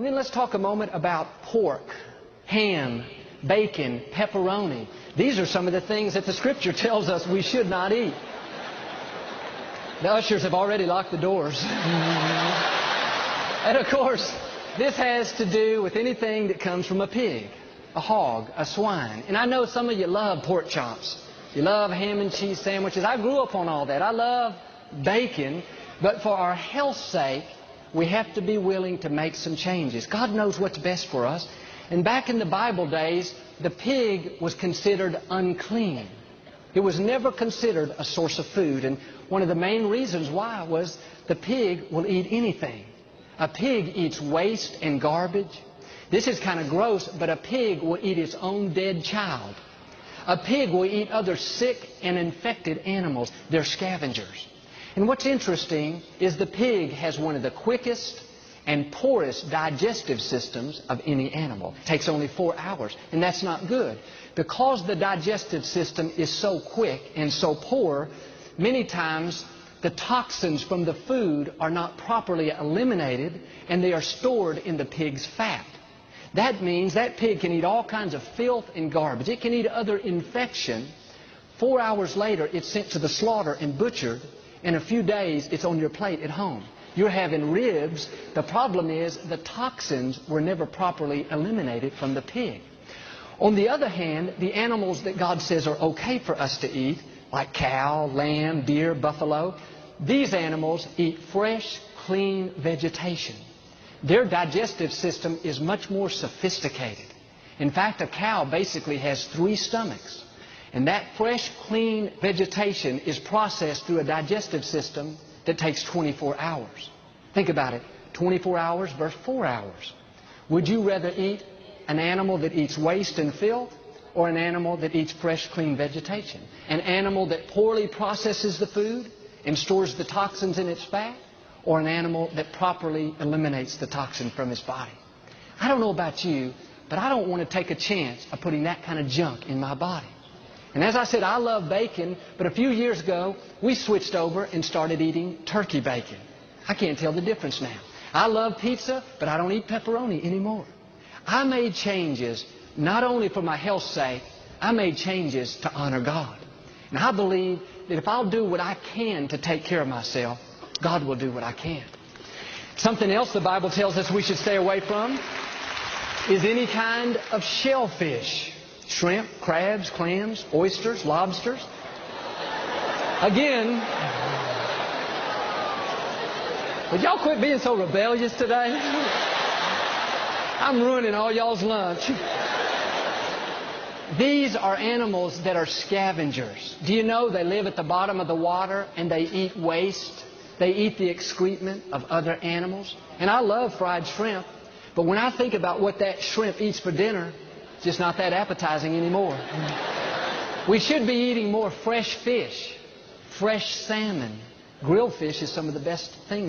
And then let's talk a moment about pork, ham, bacon, pepperoni. These are some of the things that the Scripture tells us we should not eat. The ushers have already locked the doors. And of course, this has to do with anything that comes from a pig, a hog, a swine. And I know some of you love pork chops. You love ham and cheese sandwiches. I grew up on all that. I love bacon. But for our health's sake, we have to be willing to make some changes. God knows what's best for us. And back in the Bible days, the pig was considered unclean. It was never considered a source of food. And one of the main reasons why was the pig will eat anything. A pig eats waste and garbage. This is kind of gross, but a pig will eat its own dead child. A pig will eat other sick and infected animals. They're scavengers. And what's interesting is the pig has one of the quickest and poorest digestive systems of any animal. It takes only 4 hours, and that's not good. Because the digestive system is so quick and so poor, many times the toxins from the food are not properly eliminated, and they are stored in the pig's fat. That means that pig can eat all kinds of filth and garbage. It can eat other infection. 4 hours later, it's sent to the slaughter and butchered. In a few days, it's on your plate at home. You're having ribs. The problem is the toxins were never properly eliminated from the pig. On the other hand, the animals that God says are okay for us to eat, like cow, lamb, deer, buffalo, these animals eat fresh, clean vegetation. Their digestive system is much more sophisticated. In fact, a cow basically has 3 stomachs. And that fresh, clean vegetation is processed through a digestive system that takes 24 hours. Think about it. 24 hours versus 4 hours. Would you rather eat an animal that eats waste and filth or an animal that eats fresh, clean vegetation? An animal that poorly processes the food and stores the toxins in its fat, or an animal that properly eliminates the toxin from its body? I don't know about you, but I don't want to take a chance of putting that kind of junk in my body. And as I said, I love bacon, but a few years ago, we switched over and started eating turkey bacon. I can't tell the difference now. I love pizza, but I don't eat pepperoni anymore. I made changes, not only for my health's sake, I made changes to honor God. And I believe that if I'll do what I can to take care of myself, God will do what I can. Something else the Bible tells us we should stay away from is any kind of shellfish. Shrimp, crabs, clams, oysters, lobsters. Again, would y'all quit being so rebellious today? I'm ruining all y'all's lunch. These are animals that are scavengers. Do you know they live at the bottom of the water and they eat waste? They eat the excrement of other animals. And I love fried shrimp, but when I think about what that shrimp eats for dinner, it's just not that appetizing anymore. We should be eating more fresh fish, fresh salmon. Grilled fish is some of the best things.